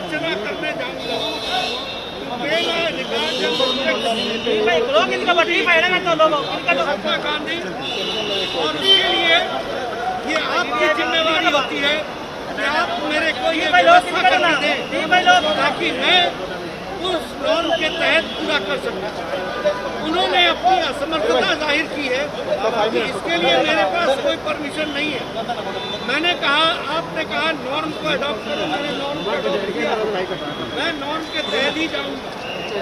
अर्चना करने जाऊंगा महात्मा गांधी, और उसके लिए ये आपकी जिम्मेवारी होती है कि आप मेरे को ये व्यवस्था करने दें ताकि मैं उस नॉर्म के तहत पूरा कर सकूं। उन्होंने अपनी असमर्थता जाहिर की है कि इसके लिए मेरे पास कोई परमिशन नहीं है। मैंने कहा, आपने कहा नॉर्म को अडॉप्ट करो, मैंने नॉर्म को अडॉप्ट किया, मैं नॉर्म के तहत ही जाऊंगा।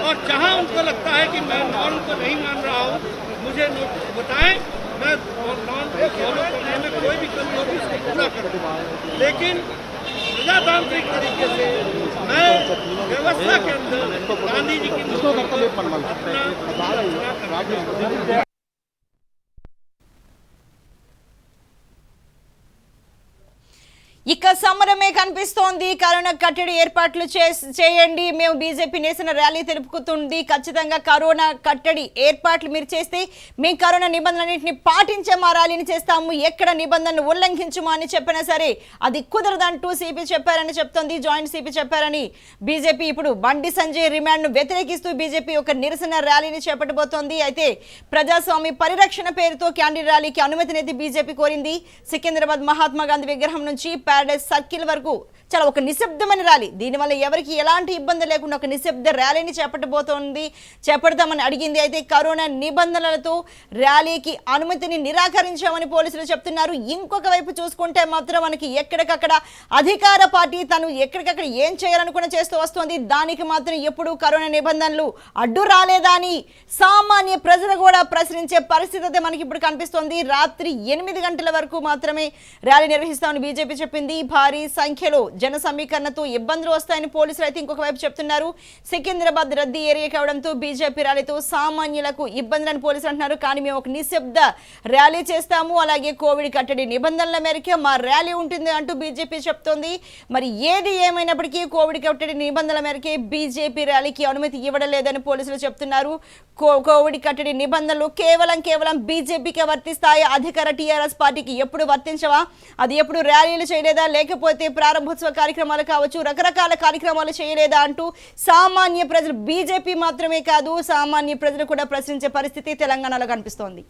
और जहां उनको लगता है कि मैं नॉर्म को नहीं मान रहा हूं, मुझे नोटिस बताएं, मैं नॉर्म को फॉलो करने में कोई भी कमजोरी उसको पूरा कर दूंगा। लेकिन प्रजातांत्रिक तरीके से मैं व्यवस्था के अंदर गांधी जी की ఇక సమరమే కనిపిస్తోంది. కరోనా కట్టడి ఏర్పాట్లు చేయండి, మేము బీజేపీ నిరసన ర్యాలీ తెలుపుతుంది. ఖచ్చితంగా కరోనా కట్టడి ఏర్పాట్లు మీరు చేస్తే మేము కరోనా నిబంధనలన్నింటినీ పాటించే మా ర్యాలీని చేస్తాము, ఎక్కడ నిబంధనలు ఉల్లంఘించమా అని చెప్పినా సరే అది కుదరదంటూ సిపి చెప్పారని చెప్తోంది. జాయింట్ సిపి చెప్పారని బీజేపీ ఇప్పుడు బండి సంజయ్ రిమాండ్ను వ్యతిరేకిస్తూ బీజేపీ ఒక నిరసన ర్యాలీని చేపట్టబోతోంది. అయితే ప్రజాస్వామ్య పరిరక్షణ పేరుతో క్యాండిల్ ర్యాలీకి అనుమతినైతే బీజేపీ కోరింది. సికింద్రాబాద్ మహాత్మా గాంధీ విగ్రహం నుంచి ప్యారడైజ్ సర్కిల్ వరకు చాలా ఒక నిశ్శబ్దమైన ర్యాలీ, దీనివల్ల ఎవరికి ఎలాంటి ఇబ్బంది లేకుండా ఒక నిశ్శబ్ద ర్యాలీని చేపడతామని అడిగింది. అయితే కరోనా నిబంధనలతో ర్యాలీకి అనుమతిని నిరాకరించామని పోలీసులు చెప్తున్నారు. ఇంకొక వైపు చూసుకుంటే మాత్రం మనకి ఎక్కడికక్కడ అధికార పార్టీ తను ఎక్కడికక్కడ ఏం చేయాలనుకున్న చేస్తూ వస్తుంది. దానికి మాత్రం ఎప్పుడు కరోనా నిబంధనలు అడ్డు రాలేదా అని సామాన్య ప్రజలు కూడా ప్రశ్నించే పరిస్థితి అయితే మనకి ఇప్పుడు కనిపిస్తోంది. రాత్రి 8 గంటల వరకు మాత్రమే ర్యాలీ నిర్వహిస్తామని బీజేపీ చెప్పింది. భారీ సంఖ్యలో జన సమీకరణతో ఇబ్బందులు వస్తాయని పోలీసులు అయితే ఇంకొక వైపు చెప్తున్నారు. సికింద్రాబాద్ రద్దీ ఏరియా కావడంతో బీజేపీ ర్యాలీతో సామాన్యులకు ఇబ్బందులని పోలీసులు అంటున్నారు. కానీ మేము ఒక నిశ్శబ్ద ర్యాలీ చేస్తాము, అలాగే కోవిడ్ కట్టడి నిబంధనల మేరకే మా ర్యాలీ ఉంటుంది అంటూ బీజేపీ చెప్తోంది. మరి ఏది ఏమైనప్పటికీ కోవిడ్ కట్టడి నిబంధనల మేరకే బీజేపీ ర్యాలీకి అనుమతి ఇవ్వడం లేదని పోలీసులు చెప్తున్నారు. కోవిడ్ కట్టడి నిబంధనలు కేవలం బీజేపీకే వర్తిస్తాయి, అధికార టీఆర్ఎస్ పార్టీకి ఎప్పుడు వర్తించవా? అది ఎప్పుడు ర్యాలీలు చేయలేదా, లేకపోతే ప్రారంభోత్సవ కార్యక్రమాలు కావచ్చు, రకరకాల కార్యక్రమాలు చేయలేదా అంటూ సామాన్య ప్రజలు, బీజేపీ మాత్రమే కాదు సామాన్య ప్రజలు కూడా ప్రశ్నించే పరిస్థితి తెలంగాణలో కనిపిస్తోంది.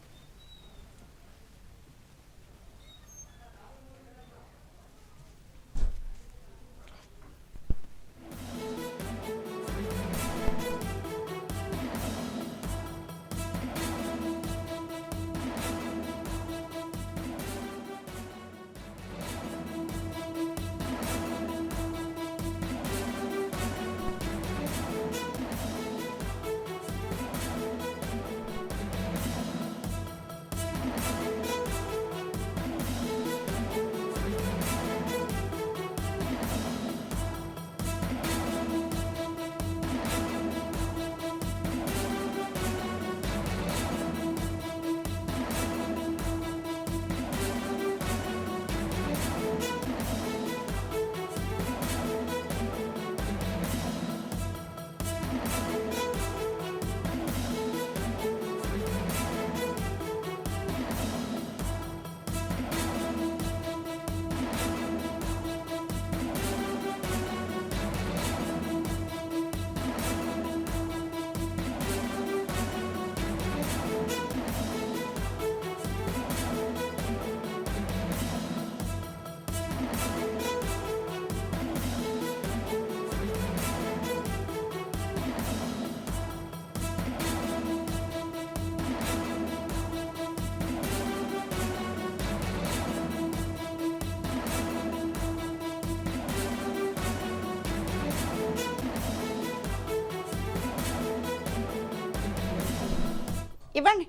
ఇవ్వండి.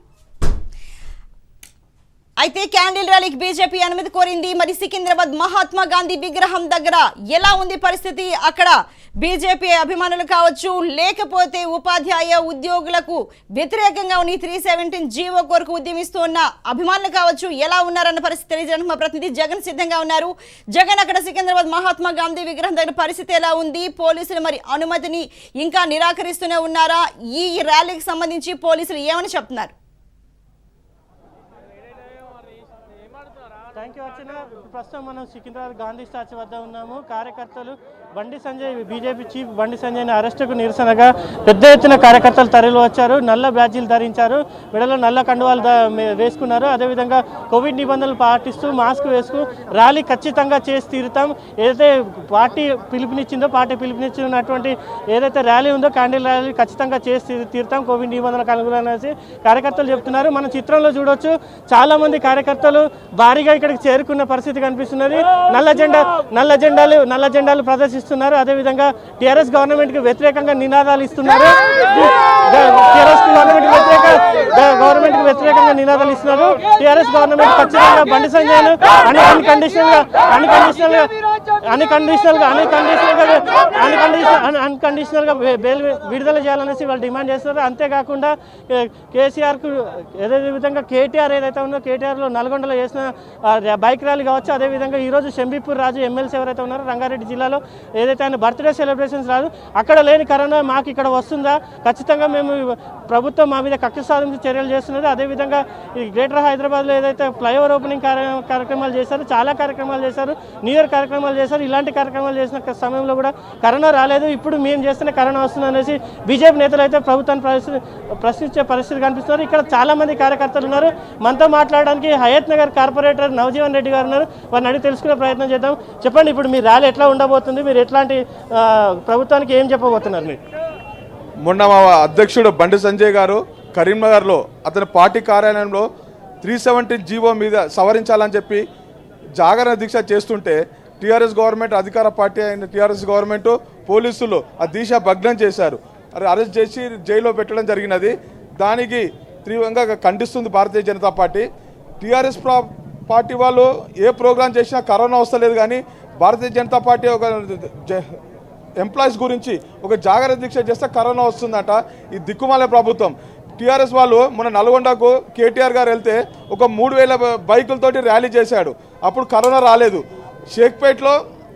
అయితే క్యాండిల్ ర్యాలీకి బీజేపీ అనుమతి కోరింది. మరి సికింద్రాబాద్ మహాత్మా గాంధీ విగ్రహం దగ్గర ఎలా ఉంది పరిస్థితి? అక్కడ బీజేపీ అభిమానులు కావచ్చు, లేకపోతే ఉపాధ్యాయ ఉద్యోగులకు వ్యతిరేకంగా ఉన్న 317 జీవో కొరకు ఉద్యమిస్తున్న అభిమానులు కావచ్చు, ఎలా ఉన్నారన్న పరిస్థితి తెలియజేయడానికి మా ప్రతినిధి జగన్ సిద్ధంగా ఉన్నారు. జగన్, అక్కడ సికింద్రాబాద్ మహాత్మా గాంధీ విగ్రహం దగ్గర పరిస్థితి ఎలా ఉంది? పోలీసులు మరి అనుమతిని ఇంకా నిరాకరిస్తూనే ఉన్నారా? ఈ ర్యాలీకి సంబంధించి పోలీసులు ఏమని చెప్తున్నారు? థ్యాంక్ యూ అర్చన. ప్రస్తుతం మనం సికింద్రాబాద్ గాంధీ స్టాచ్యూ వద్ద ఉన్నాము. కార్యకర్తలు బండి సంజయ్ బీజేపీ చీఫ్ బండి సంజయ్ని అరెస్టుకు నిరసనగా పెద్ద ఎత్తున కార్యకర్తలు తరలి వచ్చారు. నల్ల బ్యాడ్జీలు ధరించారు, మెడలో నల్ల కండువాలు వేసుకున్నారు. అదేవిధంగా కోవిడ్ నిబంధనలు పాటిస్తూ మాస్క్ వేసుకు ర్యాలీ ఖచ్చితంగా చేసి తీరుతాం, ఏదైతే పార్టీ పిలుపునిచ్చినటువంటి ఏదైతే ర్యాలీ ఉందో క్యాండిల్ ర్యాలీ ఖచ్చితంగా చేసి తీరుతాం కోవిడ్ నిబంధనలకు అనుగుణంగా కార్యకర్తలు చెప్తున్నారు. మనం చిత్రంలో చూడొచ్చు, చాలా మంది కార్యకర్తలు భారీగా ఇక్కడికి చేరుకున్న పరిస్థితి కనిపిస్తున్నది. నల్ల జెండాలు ప్రదర్శిస్తున్నారు. అదేవిధంగా టీఆర్ఎస్ గవర్నమెంట్ కి వ్యతిరేకంగా నినాదాలు ఇస్తున్నారు. టీఆర్ఎస్ గవర్నమెంట్ ఖచ్చితంగా బండి సంజయ్ను అన్కండిషనల్ గా బెయిల్ విడుదల చేయాలనేసి వాళ్ళు డిమాండ్ చేస్తున్నారు. అంతేకాకుండా కేసీఆర్ కు ఏదైతే విధంగా కేటీఆర్ ఏదైతే ఉందో కేటీఆర్ లో నల్గొండలో చేసిన బైక్ ర్యాలీ కావచ్చు. అదేవిధంగా ఈరోజు షంబీపూర్ రాజు ఎమ్మెల్సీ ఎవరైతే ఉన్నారో రంగారెడ్డి జిల్లాలో ఏదైతే ఆయన బర్త్డే సెలబ్రేషన్స్ రాదు, అక్కడ లేని కరోనా మాకు ఇక్కడ వస్తుందా, ఖచ్చితంగా మేము ప్రభుత్వం మా మీద కక్ష సాధించి చర్యలు చేస్తున్నది. అదేవిధంగా ఈ గ్రేటర్ హైదరాబాద్లో ఏదైతే ఫ్లైఓవర్ ఓపెనింగ్ కార్యక్రమాలు చేశారు, చాలా కార్యక్రమాలు చేశారు, న్యూ ఇయర్ కార్యక్రమాలు చేశారు. ఇలాంటి కార్యక్రమాలు చేసిన సమయంలో కూడా కరోనా రాలేదు, ఇప్పుడు మేము చేస్తున్న కరోనా వస్తుంది అనేసి బీజేపీ నేతలు అయితే ప్రభుత్వాన్ని ప్రశ్నించే పరిస్థితి కనిపిస్తున్నారు. ఇక్కడ చాలా మంది కార్యకర్తలు ఉన్నారు. మనతో మాట్లాడడానికి హయత్ నగర్ కార్పొరేటర్ నవజీవన్ రెడ్డి గారు ఉన్నారు. వారిని అడిగి తెలుసుకునే ప్రయత్నం చేద్దాం. చెప్పండి, ఇప్పుడు మీ ర్యాలీ ఎట్లా ఉండబోతుంది, మీరు ఎట్లాంటి ప్రభుత్వానికి ఏం చెప్పబోతున్నారు? మీరు మొన్న మా అధ్యక్షుడు బండి సంజయ్ గారు కరీంనగర్లో అతని పార్టీ కార్యాలయంలో 370 జీవో మీద సవరించాలని చెప్పి జాగరణ దీక్ష చేస్తుంటే టీఆర్ఎస్ గవర్నమెంట్, అధికార పార్టీ అయిన టీఆర్ఎస్ గవర్నమెంట్ పోలీసులు ఆ దీక్ష భగ్నం చేశారు. అరెస్ట్ చేసి జైల్లో పెట్టడం జరిగినది. దానికి తీవ్రంగా ఖండిస్తుంది Bharatiya Janata party. TRS party వాళ్ళు ఏ ప్రోగ్రాం చేసినా కరోనా వస్తలేదు, కానీ భారతీయ జనతా పార్టీ ఒక ఎంప్లాయీస్ గురించి ఒక జాగ్రత్త దీక్ష చేస్తే కరోనా వస్తుందట. ఈ దిక్కుమాలే ప్రభుత్వం. టీఆర్ఎస్ వాళ్ళు మొన్న నల్గొండకు కేటీఆర్ గారు వెళ్తే ఒక 3000 బైకులతోటి ర్యాలీ చేశాడు, అప్పుడు కరోనా రాలేదు. షేక్పేట్లో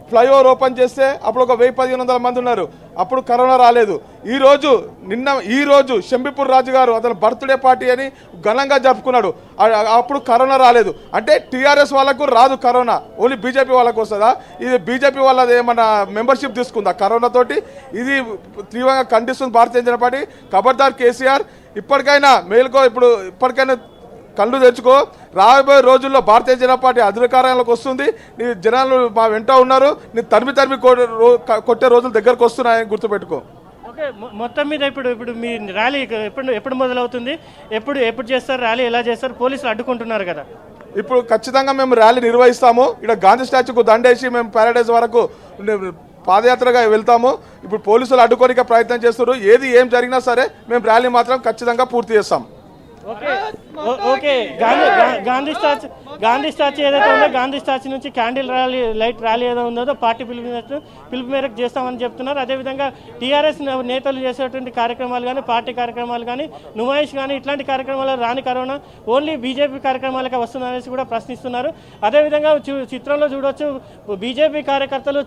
ఫ్లైఓవర్ ఓపెన్ చేస్తే అప్పుడు ఒక 1000-1500 మంది ఉన్నారు, అప్పుడు కరోనా రాలేదు. ఈరోజు షంబీపూర్ రాజు గారు అతను బర్త్డే పార్టీ అని ఘనంగా జరుపుకున్నాడు, అప్పుడు కరోనా రాలేదు. అంటే టీఆర్ఎస్ వాళ్ళకు రాదు కరోనా, ఓన్లీ బీజేపీ వాళ్ళకు వస్తుందా? ఇది బీజేపీ వాళ్ళది ఏమన్నా మెంబర్షిప్ తీసుకుందా కరోనా తోటి? ఇది తీవ్రంగా ఖండిస్తుంది భారతీయ జనతా పార్టీ. ఖబర్దార్ కేసీఆర్, ఇప్పటికైనా మేలుకో, ఇప్పటికైనా కళ్ళు తెచ్చుకో. రాబోయే రోజుల్లో భారతీయ జనతా పార్టీ అధికారంలోకి వస్తుంది, నీ జనాలు మా వెంట ఉన్నారు, నీ తరిమి కొట్టే రోజులు దగ్గరకు వస్తున్నాయని గుర్తుపెట్టుకో. ఓకే, మొత్తం మీద ఇప్పుడు మీ ర్యాలీ ఎప్పుడు మొదలవుతుంది, ఎప్పుడు చేస్తారు ర్యాలీ, ఎలా చేస్తారు? పోలీసులు అడ్డుకుంటున్నారు కదా. ఇప్పుడు ఖచ్చితంగా మేము ర్యాలీ నిర్వహిస్తాము. ఇక్కడ గాంధీ స్టాచ్యూకు దండేసి మేము ప్యారడైజ్ వరకు పాదయాత్రగా వెళ్తాము. ఇప్పుడు పోలీసులు అడ్డుకోనిక ప్రయత్నం చేస్తున్నారు. ఏం జరిగినా సరే మేము ర్యాలీ మాత్రం ఖచ్చితంగా పూర్తి చేస్తాం. ఓకే, గాంధీ స్టాచ్యూ ఏదైతే ఉందో గాంధీ స్టాచ్యూ నుంచి క్యాండిల్ ర్యాలీ, లైట్ ర్యాలీ ఏదో ఉందో పార్టీ పిలుపు మేరకు చేస్తామని చెప్తున్నారు. అదేవిధంగా టీఆర్ఎస్ నేతలు చేసేటువంటి కార్యక్రమాలు కానీ, పార్టీ కార్యక్రమాలు కానీ, నుమాయిష్ కానీ, ఇట్లాంటి కార్యక్రమాలు రాని కరోనా ఓన్లీ బీజేపీ కార్యక్రమాలకే వస్తుందనేసి కూడా ప్రశ్నిస్తున్నారు. అదేవిధంగా చిత్రంలో చూడొచ్చు, బీజేపీ కార్యకర్తలు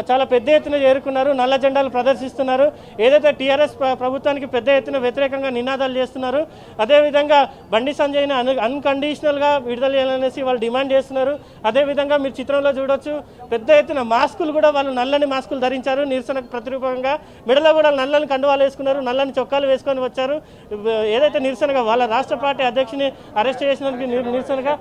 చాలా పెద్ద ఎత్తున చేరుకున్నారు, నల్ల జెండాలు ప్రదర్శిస్తున్నారు. ఏదైతే టీఆర్ఎస్ ప్రభుత్వానికి పెద్ద ఎత్తున వ్యతిరేకంగా నినాదాలు చేస్తున్నారు. అదేవిధంగా బండి సంజయ్ని అన్కండిషనల్గా విడుదల చేయాలనేసి వాళ్ళు డిమాండ్ చేస్తున్నారు. అదేవిధంగా మీరు చిత్రంలో చూడొచ్చు, పెద్ద ఎత్తున మాస్కులు కూడా వాళ్ళు నల్లని మాస్కులు ధరించారు నిరసనకు ప్రతిరూపంగా. మెడలో కూడా నల్లని కండువాలు వేసుకున్నారు, నల్లని చొక్కాలు వేసుకొని వచ్చారు. ఏదైతే నిరసనగా వాళ్ళ రాష్ట్ర పార్టీ అధ్యక్షుని అరెస్ట్ చేసినందుకు నిరసనగా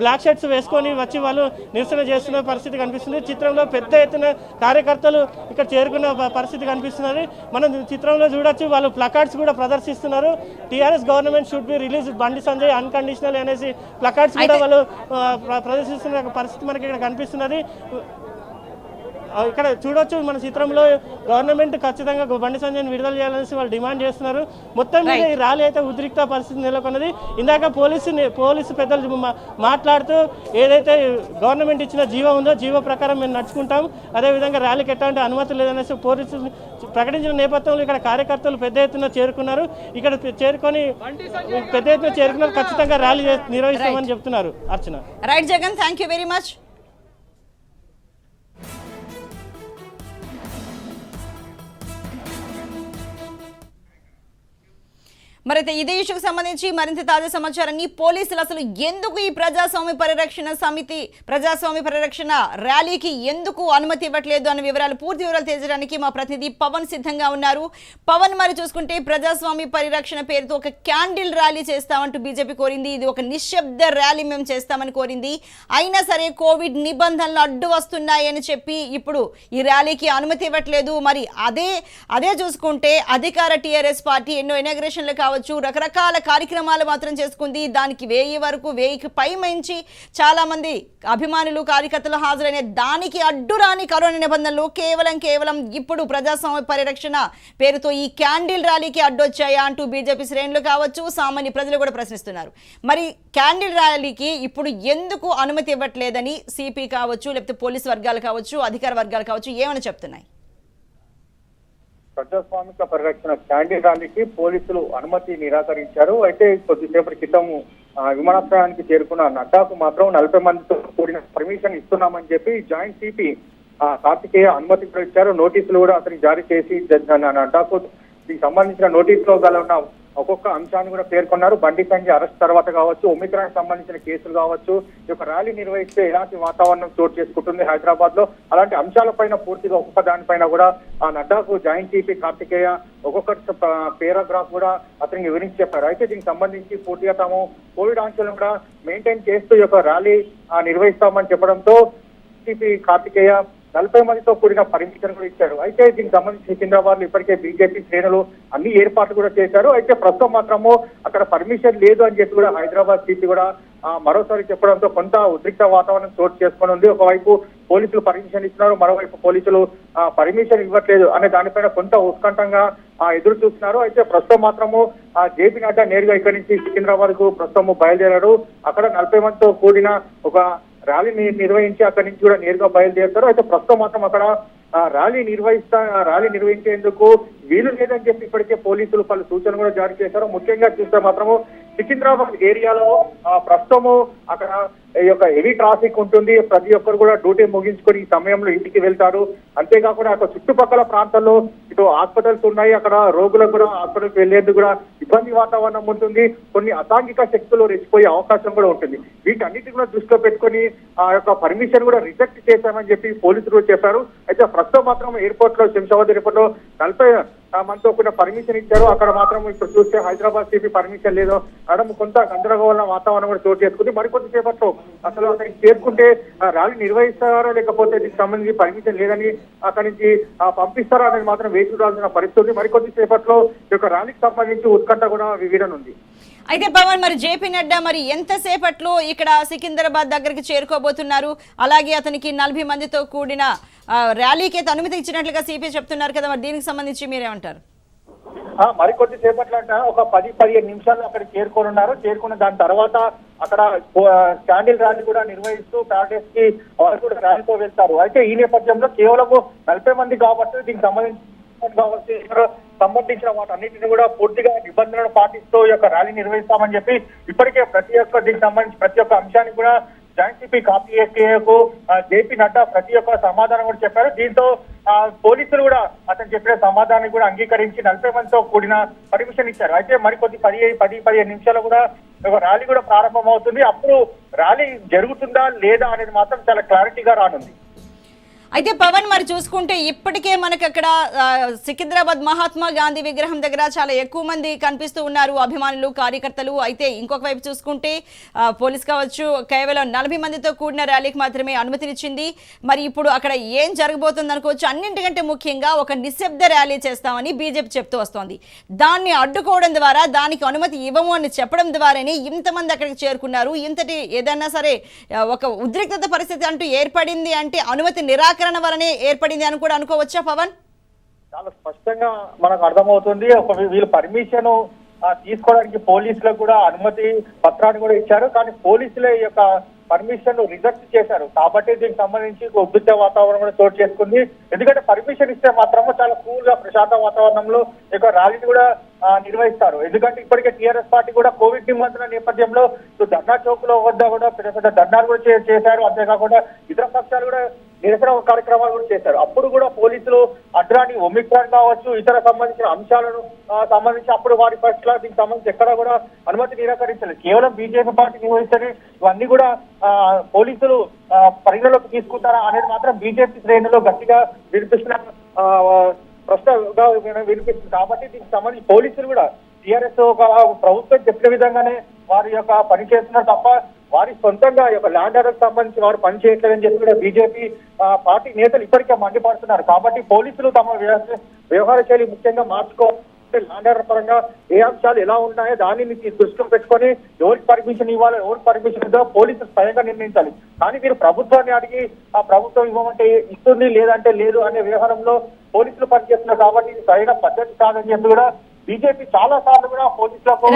బ్లాక్ షర్ట్స్ వేసుకొని వచ్చి వాళ్ళు నిరసన చేస్తున్న పరిస్థితి కనిపిస్తుంది. చిత్రంలో పెద్ద ఎత్తున కార్యకర్తలు ఇక్కడ చేరుకున్న పరిస్థితి కనిపిస్తున్నది. మనం చిత్రంలో చూడొచ్చు, వాళ్ళు ప్లకార్డ్స్ కూడా ప్రదర్శిస్తున్నారు. TRS government should be release Bandi Sanjay unconditional అనేసి ప్లకార్డ్స్ కూడా వాళ్ళు ప్రదర్శిస్తున్న పరిస్థితి మనకి ఇక్కడ కనిపిస్తున్నది. ఇక్కడ చూడొచ్చు మన చిత్రంలో గవర్నమెంట్ ఖచ్చితంగా బండి సంజయ్ని విడుదల చేయాలనేసి వాళ్ళు డిమాండ్ చేస్తున్నారు. మొత్తం మీద ఈ ర్యాలీ అయితే ఉద్రిక్త పరిస్థితి నెలకొన్నది. ఇందాక పోలీసు పెద్దలు మాట్లాడుతూ ఏదైతే గవర్నమెంట్ ఇచ్చిన జీవో ఉందో జీవో ప్రకారం మేము నడుచుకుంటాం, అదేవిధంగా ర్యాలీకి ఎట్లాంటి అనుమతి లేదనేసి పోలీసులు ప్రకటించిన నేపథ్యంలో ఇక్కడ కార్యకర్తలు పెద్ద ఎత్తున చేరుకున్నారు. ఇక్కడ పెద్ద ఎత్తున చేరుకున్నారు, ఖచ్చితంగా ర్యాలీ నిర్వహిస్తామని చెప్తున్నారు. Archana. Right Jagan, thank you very much. మరైతే ఇదే ఇష్యూకు సంబంధించి మరింత తాజా సమాచారాన్ని పోలీసులు అసలు ఎందుకు ఈ ప్రజాస్వామ్య పరిరక్షణ ర్యాలీకి ఎందుకు అనుమతి ఇవ్వట్లేదు అన్న పూర్తి వివరాలు తెలియజేయడానికి మా ప్రతినిధి పవన్ సిద్ధంగా ఉన్నారు. పవన్, మరి చూసుకుంటే ప్రజాస్వామ్య పరిరక్షణ పేరుతో ఒక క్యాండిల్ ర్యాలీ చేస్తామంటూ బీజేపీ కోరింది. ఇది ఒక నిశ్శబ్ద ర్యాలీ మేము చేస్తామని కోరింది. అయినా సరే కోవిడ్ నిబంధనలు అడ్డు వస్తున్నాయని చెప్పి ఇప్పుడు ఈ ర్యాలీకి అనుమతి ఇవ్వట్లేదు. మరి అదే చూసుకుంటే అధికార టీఆర్ఎస్ పార్టీ ఎన్నో ఇనాగ్రేషన్లు కావచ్చు, రకరకాల కార్యక్రమాలు మాత్రం చేసుకుంది. దానికి 1000కి పైమించి చాలా మంది అభిమానులు కార్యకర్తలు హాజరైన దానికి అడ్డురాని కరోనా నిబంధనలు కేవలం ఇప్పుడు ప్రజాస్వామ్య పరిరక్షణ పేరుతో ఈ క్యాండిల్ ర్యాలీకి అడ్డొచ్చాయా అంటూ బీజేపీ శ్రేణులు కావచ్చు, సామాన్య ప్రజలు కూడా ప్రశ్నిస్తున్నారు. మరి క్యాండిల్ ర్యాలీకి ఇప్పుడు ఎందుకు అనుమతి ఇవ్వట్లేదని సిపి కావచ్చు, లేకపోతే పోలీసు వర్గాలు కావచ్చు, అధికార వర్గాలు కావచ్చు ఏమని చెప్తున్నాయి? ప్రజాస్వామిక పరిరక్షణ క్యాండిల్ ర్యాలీకి పోలీసులు అనుమతి నిరాకరించారు. అయితే కొద్దిసేపటి క్రితం విమానాశ్రయానికి చేరుకున్న నడ్డాకు మాత్రం 40 మందితో కూడిన పర్మిషన్ ఇస్తున్నామని చెప్పి జాయింట్ సిపి కార్తికేయ అనుమతి కూడా ఇచ్చారు. నోటీసులు కూడా అతనికి జారీ చేసి నడ్డాకు దీనికి సంబంధించిన నోటీసులో గల ఉన్న ఒక్కొక్క అంశాన్ని కూడా పేర్కొన్నారు. బండి సంజయ్ అరెస్ట్ తర్వాత కావచ్చు, ఒమిక్రాన్ సంబంధించిన కేసులు కావచ్చు, ఈ యొక్క ర్యాలీ నిర్వహిస్తే ఎలాంటి వాతావరణం చోటు చేసుకుంటుంది హైదరాబాద్ లో, అలాంటి అంశాలపైన పూర్తిగా ఒక్కొక్క దానిపైన కూడా ఆ నడ్డాకు జాయింట్ సిపి కార్తికేయ ఒక్కొక్క పేరాగ్రాఫ్ కూడా అతనికి వివరించి చెప్పారు. అయితే దీనికి సంబంధించి పూర్తిగా తాము కోవిడ్ ఆంక్షలను కూడా మెయింటైన్ చేస్తూ ఈ యొక్క ర్యాలీ నిర్వహిస్తామని చెప్పడంతో సిపి కార్తికేయ 40 మందితో కూడిన పర్మిషన్ కూడా ఇచ్చారు. అయితే దీనికి సంబంధించి సికింద్రాబాద్ లో ఇప్పటికే బీజేపీ శ్రేణులు అన్ని ఏర్పాట్లు కూడా చేశారు. అయితే ప్రస్తుతం మాత్రము అక్కడ పర్మిషన్ లేదు అని చెప్పి కూడా హైదరాబాద్ సిపి కూడా మరోసారి చెప్పడంతో కొంత ఉద్రిక్త వాతావరణం చోటు చేసుకుని ఉంది. ఒకవైపు పోలీసులు పర్మిషన్ ఇస్తున్నారు, మరోవైపు పోలీసులు పర్మిషన్ ఇవ్వట్లేదు అనే దానిపైన కొంత ఉత్కంఠంగా ఎదురు చూస్తున్నారు. అయితే ప్రస్తుతం మాత్రము జేపీ నడ్డా నేరుగా ఇక్కడి నుంచి సికింద్రాబాద్ కు ప్రస్తుతం బయలుదేరారు. అక్కడ 40 మందితో కూడిన ఒక ర్యాలీ నిర్వహించి అక్కడి నుంచి కూడా నేరుగా బయలుదేరుతారు. అయితే ప్రస్తుతం మాత్రం అక్కడ ర్యాలీ నిర్వహించేందుకు వీలు లేదని చెప్పి ఇప్పటికే పోలీసులు పలు సూచనలు కూడా జారీ చేశారు. ముఖ్యంగా చూస్తే మాత్రము సికింద్రాబాద్ ఏరియాలో ప్రస్తుతము అక్కడ ఈ యొక్క హెవీ ట్రాఫిక్ ఉంటుంది. ప్రతి ఒక్కరు కూడా డ్యూటీ ముగించుకొని ఈ సమయంలో ఇంటికి వెళ్తారు. అంతేకాకుండా అక్కడ చుట్టుపక్కల ప్రాంతాల్లో ఇటు హాస్పిటల్స్ ఉన్నాయి, అక్కడ రోగులకు కూడా హాస్పిటల్కి వెళ్లేందుకు కూడా ఇబ్బంది వాతావరణం ఉంటుంది. కొన్ని అసాంఘిక శక్తులు రెచ్చిపోయే అవకాశం కూడా ఉంటుంది. వీటన్నిటి కూడా దృష్టిలో పెట్టుకొని ఆ యొక్క పర్మిషన్ కూడా రిజెక్ట్ చేశామని చెప్పి పోలీసులు చెప్పారు. అయితే ప్రస్తుతం మాత్రం ఎయిర్పోర్ట్ లో శంషాబాద్ ఎయిర్పోర్ట్ లో 40 మనతో కూడా పర్మిషన్ ఇచ్చారు. అక్కడ మాత్రం ఇప్పుడు చూస్తే హైదరాబాద్ సిపి పర్మిషన్ లేదు మేడం, కొంత గందరగోళ వాతావరణం కూడా చోటు చేసుకుంది. మరికొద్ది సేపట్లో అసలు అక్కడికి చేరుకుంటే ర్యాలీ నిర్వహిస్తారా లేకపోతే దీనికి సంబంధించి పర్మిషన్ లేదని అక్కడి నుంచి పంపిస్తారా అనేది మాత్రం వేచి చూడాల్సిన పరిస్థితి. మరికొద్ది సేపట్లో ఈ యొక్క ర్యాలీకి సంబంధించి ఉత్కంఠ కూడా వీడనుంది. అయితే పవన్, మరి జేపీ నడ్డా మరి ఎంతసేపట్లో ఇక్కడ సికింద్రాబాద్ దగ్గరికి చేరుకోబోతున్నారు? అలాగే అతనికి 40 మందితో కూడిన ర్యాలీకి అయితే అనుమతి ఇచ్చినట్లుగా సిపి చెప్తున్నారు కదా, మరి దీనికి సంబంధించి మీరేమంటారు? మరికొద్ది సేపట్లో అంట ఒక 10-15 నిమిషాలు అక్కడ చేరుకోనున్నారు. చేరుకున్న దాని తర్వాత అక్కడ క్యాండిల్ ర్యాలీ కూడా నిర్వహిస్తూ ప్యారడైస్ కి వారు కూడా ర్యాలీతో వెళ్తారు. అయితే ఈ నేపథ్యంలో కేవలం 40 మంది కాబట్టి దీనికి సంబంధించిన వాటన్నిటిని కూడా పూర్తిగా నిబంధనలు పాటిస్తూ ఈ యొక్క ర్యాలీ నిర్వహిస్తామని చెప్పి ఇప్పటికే దీనికి సంబంధించి ప్రతి ఒక్క అంశాన్ని కూడా జాయింట్ సిపి కార్తికేయకు జేపీ నడ్డా ప్రతి ఒక్క సమాధానం కూడా చెప్పారు. దీంతో పోలీసులు కూడా అతను చెప్పిన సమాధానాన్ని కూడా అంగీకరించి 40 మందితో కూడిన పర్మిషన్ ఇచ్చారు. అయితే మరికొద్ది 10-15 నిమిషాలు కూడా ర్యాలీ కూడా ప్రారంభం అవుతుంది. అప్పుడు ర్యాలీ జరుగుతుందా లేదా అనేది మాత్రం చాలా క్లారిటీగా రానుంది. అయితే పవన్, మరి చూసుకుంటే ఇప్పటికే మనకు అక్కడ సికింద్రాబాద్ మహాత్మా గాంధీ విగ్రహం దగ్గర చాలా ఎక్కువ మంది కనిపిస్తూ ఉన్నారు, అభిమానులు, కార్యకర్తలు. అయితే ఇంకొక వైపు చూసుకుంటే పోలీస్ కావచ్చు కేవలం 40 మందితో కూడిన ర్యాలీకి మాత్రమే అనుమతినిచ్చింది. మరి ఇప్పుడు అక్కడ ఏం జరగబోతుంది అనుకోవచ్చు. అన్నింటికంటే ముఖ్యంగా ఒక నిశ్శబ్ద ర్యాలీ చేస్తామని బీజేపీ చెప్తూ వస్తోంది. దాన్ని అడ్డుకోవడం ద్వారా, దానికి అనుమతి ఇవ్వము అని చెప్పడం ద్వారానే ఇంతమంది అక్కడికి చేరుకున్నారు. ఇంతటి ఏదైనా సరే ఒక ఉద్రిక్తత పరిస్థితి అంటూ ఏర్పడింది అంటే అనుమతి నిరాకరణ వలనే ఏర్పడింది అని కూడా అనుకోవచ్చా పవన్? చాలా స్పష్టంగా మనకు అర్థమవుతుంది. వీళ్ళు పర్మిషన్ తీసుకోవడానికి పోలీసులకు కూడా అనుమతి పత్రాన్ని కూడా ఇచ్చారు, కానీ పోలీసులే ఈ యొక్క పర్మిషన్ రిజెక్ట్ చేశారు. కాబట్టి దీనికి సంబంధించి ఉద్రిక్త వాతావరణం కూడా చోటు చేసుకుంది. ఎందుకంటే పర్మిషన్ ఇస్తే మాత్రము చాలా కూల్ గా ప్రశాంత వాతావరణంలో ఈ యొక్క ర్యాలీని కూడా నిర్వహిస్తారు. ఎందుకంటే ఇప్పటికే టీఆర్ఎస్ పార్టీ కూడా కోవిడ్ నిబంధనల నేపథ్యంలో ధర్నా చౌక్ లో వద్ద కూడా పెద్ద పెద్ద ధర్నాలు కూడా చేశారు. అంతేకాకుండా ఇతర పక్షాలు కూడా నిరసన కార్యక్రమాలు కూడా చేశారు. అప్పుడు కూడా పోలీసులు అడ్రాని ఒమిక్రాన్ కావచ్చు, ఇతర సంబంధించిన అంశాలను సంబంధించి అప్పుడు వారి పట్ల దీనికి సంబంధించి ఎక్కడ కూడా అనుమతి నిరాకరించలేదు. కేవలం బీజేపీ పార్టీ నిర్వహించని ఇవన్నీ కూడా పోలీసులు పరిగణలోకి తీసుకుంటారా అనేది మాత్రం బీజేపీ శ్రేణుల్లో గట్టిగా వినిపిస్తున్న ప్రశ్నగా వినిపిస్తుంది. కాబట్టి దీనికి సంబంధించి పోలీసులు కూడా టీఆర్ఎస్ ఒక ప్రభుత్వం చెప్పిన విధంగానే వారి యొక్క పని చేస్తున్నారు తప్ప వారి సొంతంగా యొక్క ల్యాండ్ ఆర్డర్ సంబంధించి వారు పని చేయట్లేదని చెప్పి కూడా బీజేపీ పార్టీ నేతలు ఇప్పటికే మండిపడుతున్నారు. కాబట్టి పోలీసులు తమ వ్యవహార శైలి ముఖ్యంగా మార్చుకోవాలి. ల్యాండ్ ఆర్డర్ పరంగా ఏ అంశాలు ఎలా ఉన్నాయో దానిని దృష్టిలో పెట్టుకొని ఎవరికి పర్మిషన్ ఇవ్వాలి, ఎవరికి పర్మిషన్ ఇద్దో పోలీసులు స్వయంగా నిర్ణయించాలి. కానీ మీరు ప్రభుత్వాన్ని అడిగి ఆ ప్రభుత్వం ఇవ్వమంటే ఇస్తుంది లేదంటే లేదు అనే వ్యవహారంలో పోలీసులు పనిచేస్తున్నారు. కాబట్టి ఇది సరైన పద్ధతి కాదని చెప్పి కూడా బీజేపీ చాలా సార్లు కూడా పోలీసులకు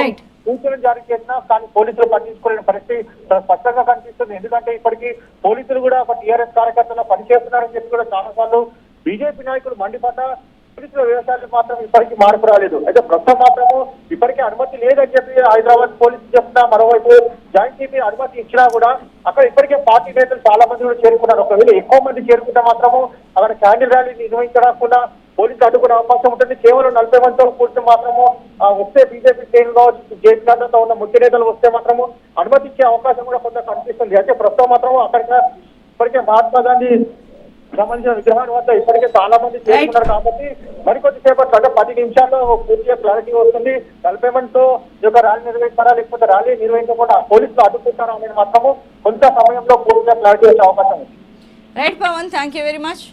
సూచనలు జారీ చేసినా కానీ పోలీసులు పట్టించుకోలేని పరిస్థితి స్పష్టంగా కనిపిస్తుంది. ఎందుకంటే ఇప్పటికీ పోలీసులు కూడా ఒక టీఆర్ఎస్ కార్యకర్తలు పనిచేస్తున్నారని చెప్పి కూడా చాలా సార్లు బీజేపీ నాయకులు మండిపడ్డా పోలీసుల వ్యవసాయాలు మాత్రం ఇప్పటికీ మార్పు రాలేదు. అయితే ప్రస్తుతం మాత్రము ఇప్పటికీ అనుమతి లేదని చెప్పి హైదరాబాద్ పోలీసులు చెప్తున్నా, మరోవైపు జాయింట్ సిపి అనుమతి ఇచ్చినా కూడా అక్కడ ఇప్పటికే పార్టీ నేతలు చాలా మంది కూడా చేరుకున్నారు. ఒకవేళ ఎక్కువ మంది చేరుకుంటే మాత్రము అక్కడ క్యాండిల్ ర్యాలీ నిర్వహించకుండా పోలీసులు అడ్డుకునే అవకాశం ఉంటుంది. కేవలం 40 మందితో కూర్చొని మాత్రము వస్తే బీజేపీ శ్రేణులు కావచ్చు, జేపీ నేతలతో ఉన్న ముఖ్య నేతలు వస్తే మాత్రము అనుమతి ఇచ్చే అవకాశం కూడా కొంత కనిపిస్తుంది. అయితే ప్రస్తుతం మాత్రము అక్కడికి ఇప్పటికే మహాత్మా గాంధీ సంబంధించిన విగ్రహాల వద్ద ఇప్పటికే చాలా మంది చేరుకున్నారు. కాబట్టి మరికొద్ది సేపట్లో అంటే 10 నిమిషాల్లో పూర్తిగా క్లారిటీ వస్తుంది. 40 మందితో ఈ యొక్క ర్యాలీ నిర్వహిస్తారా లేకపోతే ర్యాలీ నిర్వహించకుండా పోలీసులు అడ్డుకుంటారా అనేది మాత్రము కొంత సమయంలో పూర్తిగా క్లారిటీ వచ్చే అవకాశం ఉంది. Right Pavan, thank you very much.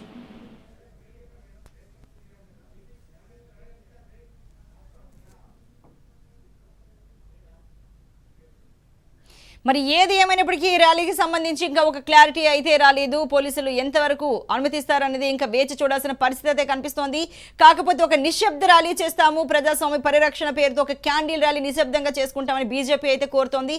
మరి ఏది ఏమైనప్పటికీ ఈ ర్యాలీకి సంబంధించి ఇంకా ఒక క్లారిటీ అయితే రాలేదు. పోలీసులు ఎంతవరకు అనుమతిస్తారనేది ఇంకా వేచి చూడాల్సిన పరిస్థితి అయితే కనిపిస్తోంది. కాకపోతే ఒక నిశ్శబ్ద ర్యాలీ చేస్తాము, ప్రజాస్వామ్య పరిరక్షణ పేరుతో ఒక క్యాండిల్ ర్యాలీ నిశ్శబ్దంగా చేసుకుంటామని బీజేపీ అయితే కోరుతోంది.